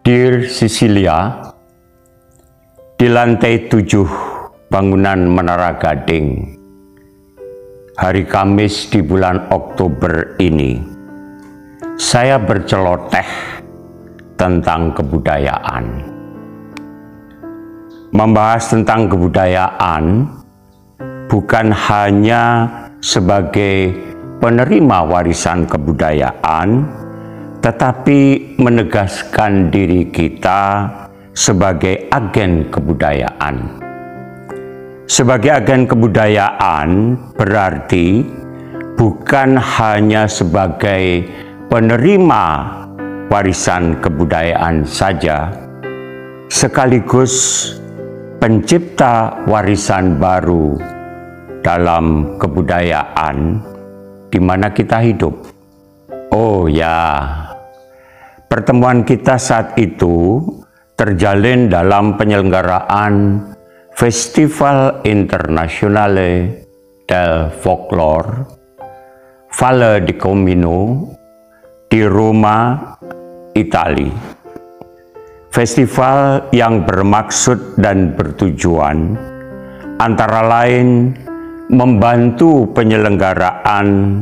Dear Sisilia, di lantai 7 bangunan Menara Gading, hari Kamis di bulan Oktober ini, saya berceloteh tentang kebudayaan. Membahas tentang kebudayaan bukan hanya sebagai penerima warisan kebudayaan, tetapi menegaskan diri kita sebagai agen kebudayaan. Sebagai agen kebudayaan berarti bukan hanya sebagai penerima warisan kebudayaan saja, sekaligus pencipta warisan baru dalam kebudayaan di mana kita hidup. Oh ya, pertemuan kita saat itu terjalin dalam penyelenggaraan Festival Internazionale del Folklore Valle di Comino di Roma, Italia. Festival yang bermaksud dan bertujuan antara lain membantu penyelenggaraan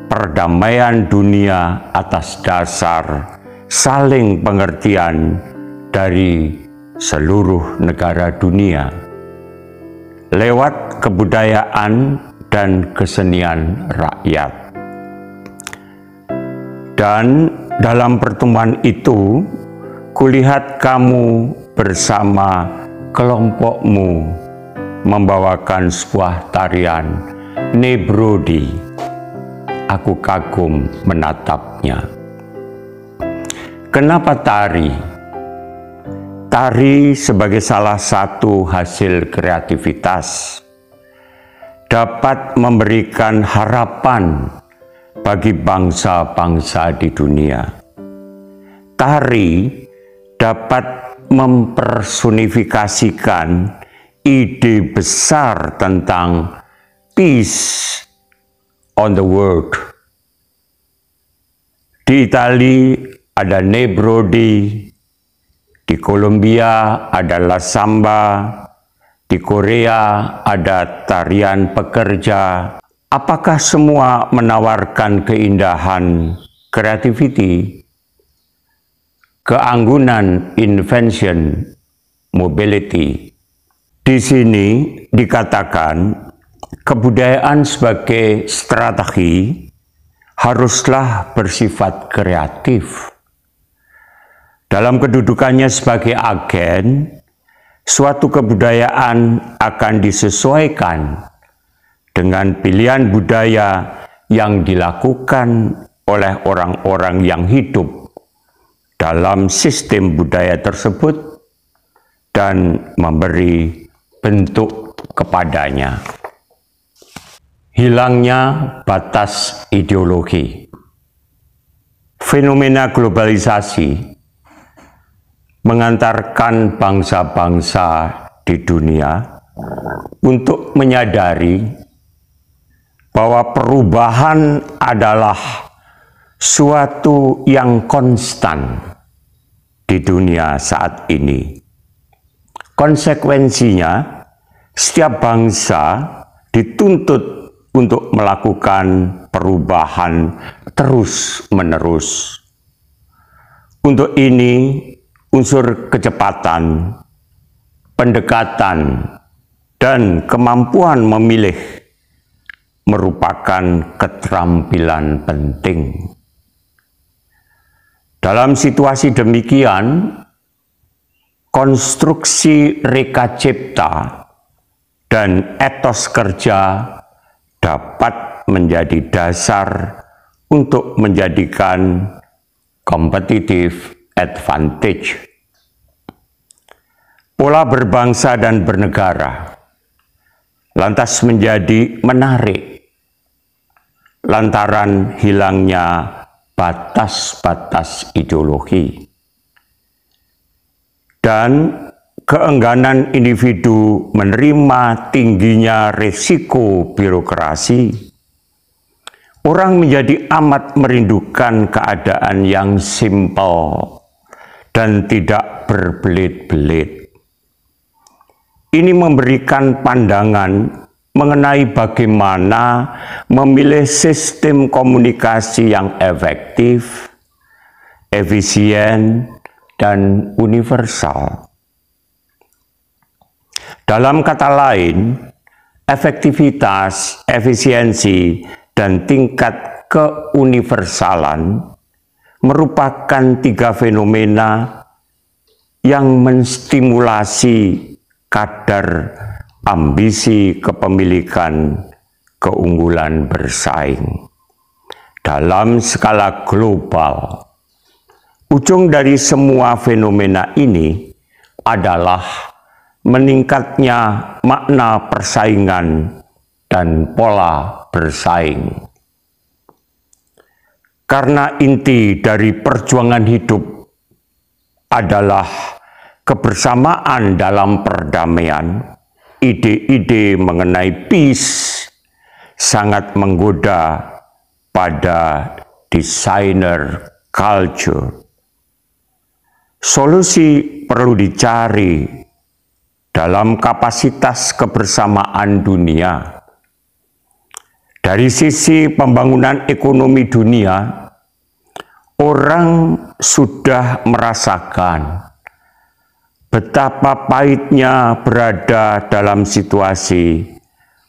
perdamaian dunia atas dasar saling pengertian dari seluruh negara dunia lewat kebudayaan dan kesenian rakyat. Dan dalam pertemuan itu, kulihat kamu bersama kelompokmu membawakan sebuah tarian Nebrodi. Aku kagum menatapnya. Kenapa tari? Tari sebagai salah satu hasil kreativitas dapat memberikan harapan bagi bangsa-bangsa di dunia. Tari dapat mempersonifikasikan ide besar tentang peace on the world. Di Italia ada Nebrodi, di Kolombia ada La Samba, di Korea ada tarian pekerja. Apakah semua menawarkan keindahan, creativity, keanggunan, invention, mobility? Di sini dikatakan kebudayaan sebagai strategi haruslah bersifat kreatif. Dalam kedudukannya sebagai agen, suatu kebudayaan akan disesuaikan dengan pilihan budaya yang dilakukan oleh orang-orang yang hidup dalam sistem budaya tersebut dan memberi bentuk kepadanya. Hilangnya batas ideologi. Fenomena globalisasi mengantarkan bangsa-bangsa di dunia untuk menyadari bahwa perubahan adalah suatu yang konstan di dunia saat ini. Konsekuensinya, setiap bangsa dituntut untuk melakukan perubahan terus-menerus. Untuk ini, unsur kecepatan, pendekatan, dan kemampuan memilih merupakan keterampilan penting. Dalam situasi demikian, konstruksi reka cipta dan etos kerja dapat menjadi dasar untuk menjadikan competitive advantage. Pola berbangsa dan bernegara lantas menjadi menarik lantaran hilangnya batas-batas ideologi dan keengganan individu menerima tingginya risiko birokrasi. Orang menjadi amat merindukan keadaan yang simpel dan tidak berbelit-belit. Ini memberikan pandangan mengenai bagaimana memilih sistem komunikasi yang efektif, efisien, dan universal. Dalam kata lain, efektivitas, efisiensi, dan tingkat keuniversalan merupakan tiga fenomena yang menstimulasi kadar ambisi kepemilikan keunggulan bersaing dalam skala global. Ujung dari semua fenomena ini adalah meningkatnya makna persaingan dan pola bersaing. Karena inti dari perjuangan hidup adalah kebersamaan dalam perdamaian, ide-ide mengenai peace sangat menggoda pada desainer culture. Solusi perlu dicari dalam kapasitas kebersamaan dunia. Dari sisi pembangunan ekonomi dunia, orang sudah merasakan betapa pahitnya berada dalam situasi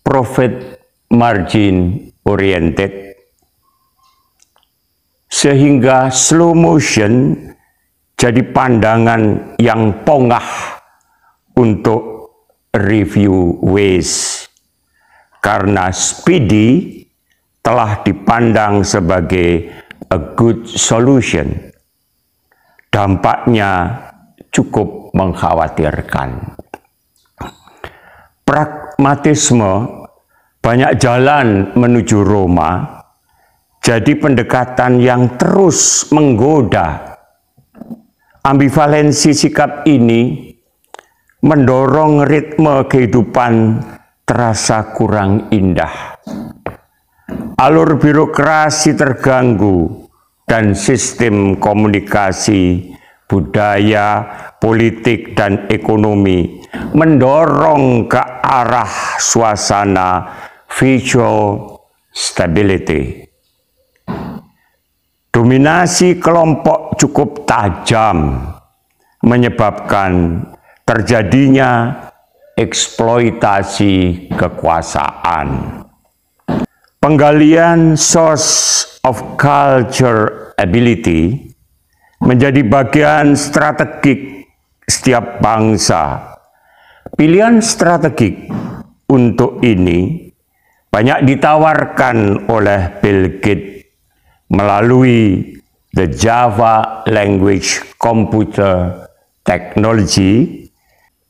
profit margin oriented, sehingga slow motion jadi pandangan yang pongah untuk review waste, karena speedy telah dipandang sebagai a good solution. Dampaknya cukup mengkhawatirkan. Pragmatisme, banyak jalan menuju Roma, jadi pendekatan yang terus menggoda. Ambivalensi sikap ini mendorong ritme kehidupan terasa kurang indah. Alur birokrasi terganggu dan sistem komunikasi, budaya, politik, dan ekonomi mendorong ke arah suasana visual stability. Dominasi kelompok cukup tajam, menyebabkan terjadinya eksploitasi kekuasaan. Penggalian source of culture ability menjadi bagian strategik setiap bangsa. Pilihan strategik untuk ini banyak ditawarkan oleh Bill Gates melalui the Java Language Computer Technology,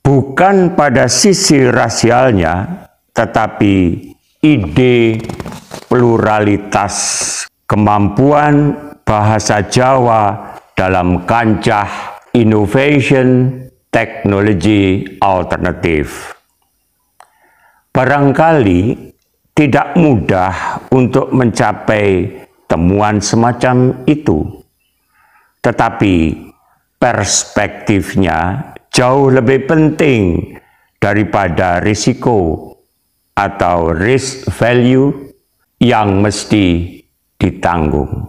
bukan pada sisi rasialnya, tetapi ide pluralitas, kemampuan bahasa Jawa dalam kancah innovation teknologi alternatif. Barangkali tidak mudah untuk mencapai temuan semacam itu, tetapi perspektifnya jauh lebih penting daripada risiko atau risk value yang mesti ditanggung.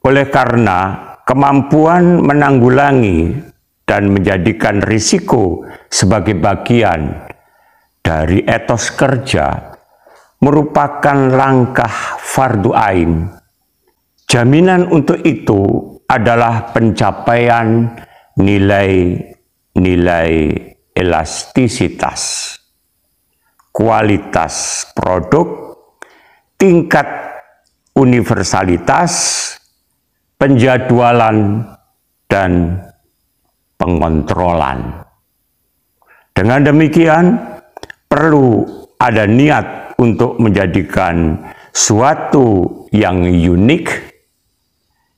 Oleh karena kemampuan menanggulangi dan menjadikan risiko sebagai bagian dari etos kerja merupakan langkah fardu ain. Jaminan untuk itu adalah pencapaian nilai-nilai elastisitas, kualitas produk, tingkat universalitas, penjadwalan, dan pengontrolan. Dengan demikian, perlu ada niat untuk menjadikan suatu yang unik,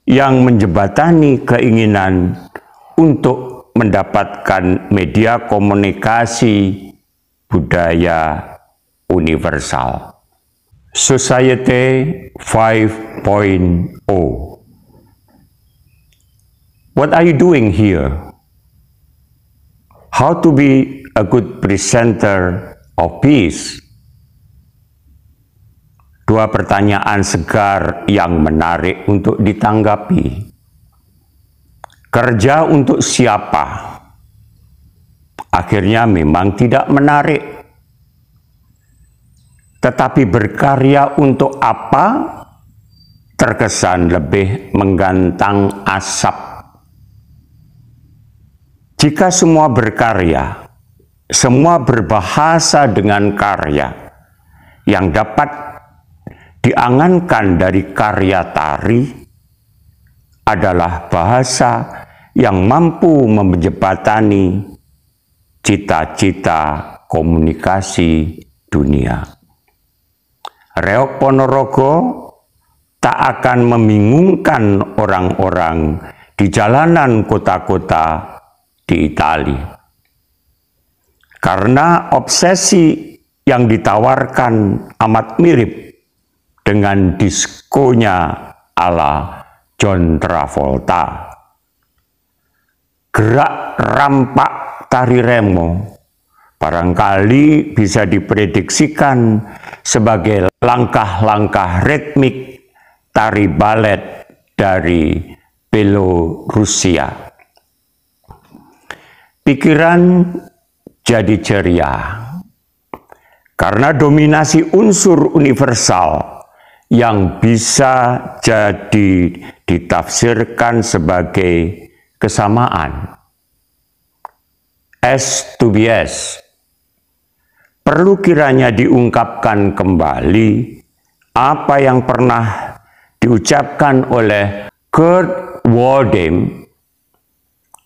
yang menjembatani keinginan untuk mendapatkan media komunikasi budaya universal. Society 5.0. What are you doing here? How to be a good presenter of peace? Dua pertanyaan segar yang menarik untuk ditanggapi. Kerja untuk siapa? Akhirnya memang tidak menarik. Tetapi berkarya untuk apa? Terkesan lebih menggantang asap. Jika semua berkarya, semua berbahasa dengan karya yang dapat diangankan dari karya tari adalah bahasa yang mampu menjembatani cita-cita komunikasi dunia. Reok Ponorogo tak akan membingungkan orang-orang di jalanan kota-kota di Italia. Karena obsesi yang ditawarkan amat mirip dengan diskonya ala John Travolta. Gerak rampak tari remo barangkali bisa diprediksikan sebagai langkah-langkah ritmik tari balet dari Belorusia. Pikiran jadi ceria karena dominasi unsur universal yang bisa jadi ditafsirkan sebagai kesamaan. S to be S. Perlu kiranya diungkapkan kembali apa yang pernah diucapkan oleh Kurt Waldheim,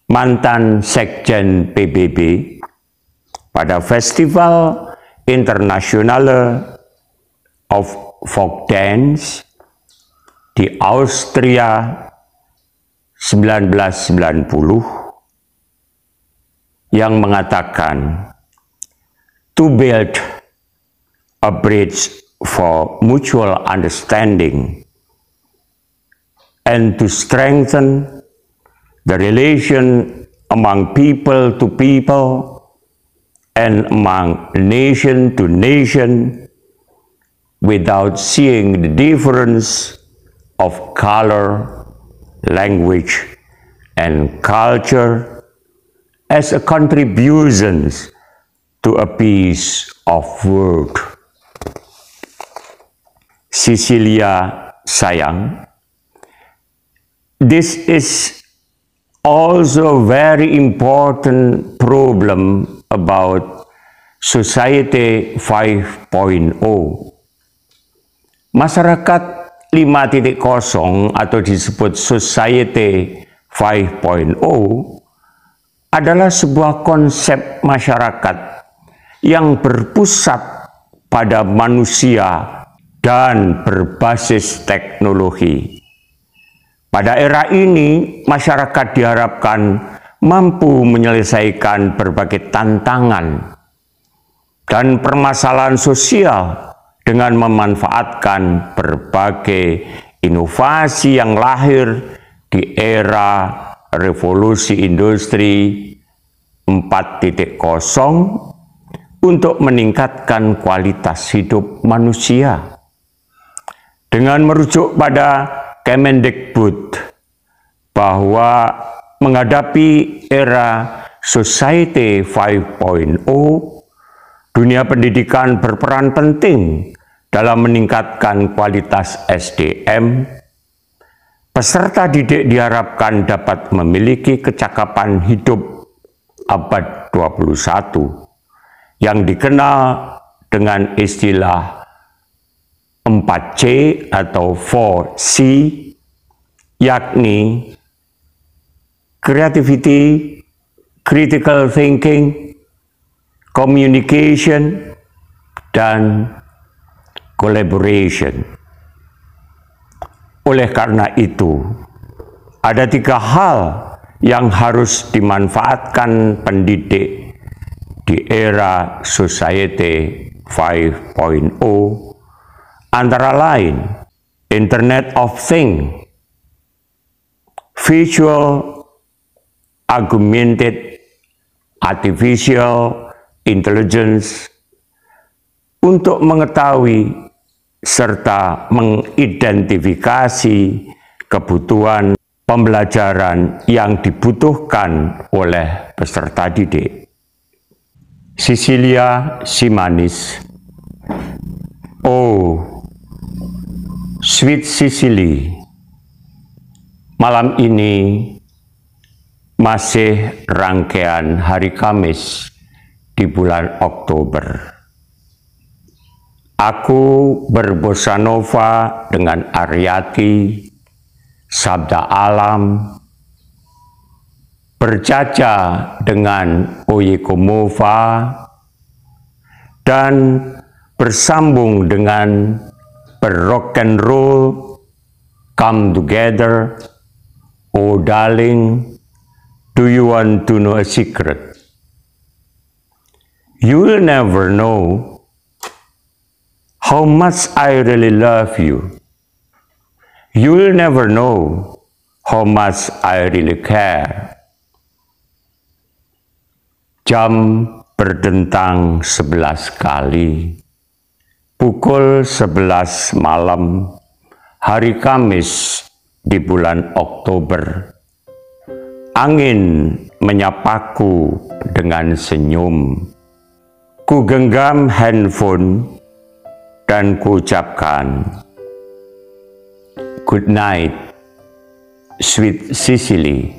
mantan sekjen PBB, pada Festival Internationale of Folk Dance di Austria 1990 yang mengatakan, to build a bridge for mutual understanding and to strengthen the relation among people to people and among nation to nation without seeing the difference of color, language, and culture as a contribution to a piece of work. Cecilia sayang, this is also very important problem about Society 5.0. Masyarakat 5.0 atau disebut Society 5.0 adalah sebuah konsep masyarakat yang berpusat pada manusia dan berbasis teknologi. Pada era ini, masyarakat diharapkan mampu menyelesaikan berbagai tantangan dan permasalahan sosial dengan memanfaatkan berbagai inovasi yang lahir di era revolusi industri 4.0 untuk meningkatkan kualitas hidup manusia. Dengan merujuk pada Kemendikbud bahwa menghadapi era Society 5.0, dunia pendidikan berperan penting dalam meningkatkan kualitas SDM. Peserta didik diharapkan dapat memiliki kecakapan hidup abad 21 yang dikenal dengan istilah 4C atau 4C, yakni creativity, critical thinking, communication, dan collaboration. Oleh karena itu, ada 3 hal yang harus dimanfaatkan pendidik di era Society 5.0, antara lain Internet of Things, Visual augmented artificial intelligence untuk mengetahui serta mengidentifikasi kebutuhan pembelajaran yang dibutuhkan oleh peserta didik. Cecilia Simanis. Oh, Sweet Sicily, malam ini masih rangkaian hari Kamis di bulan Oktober. Aku berbossa nova dengan Aryati, Sabda Alam, berjaja dengan Oyekomova, dan bersambung dengan berrock and roll, Come Together, Oh Darling, Do You Want to Know a Secret? You'll never know how much I really love you. You'll never know how much I really care. Jam berdentang 11 kali. Pukul 11 malam, hari Kamis di bulan Oktober. Angin menyapaku dengan senyum. Ku genggam handphone dan kuucapkan, good night, Sweet Sicily.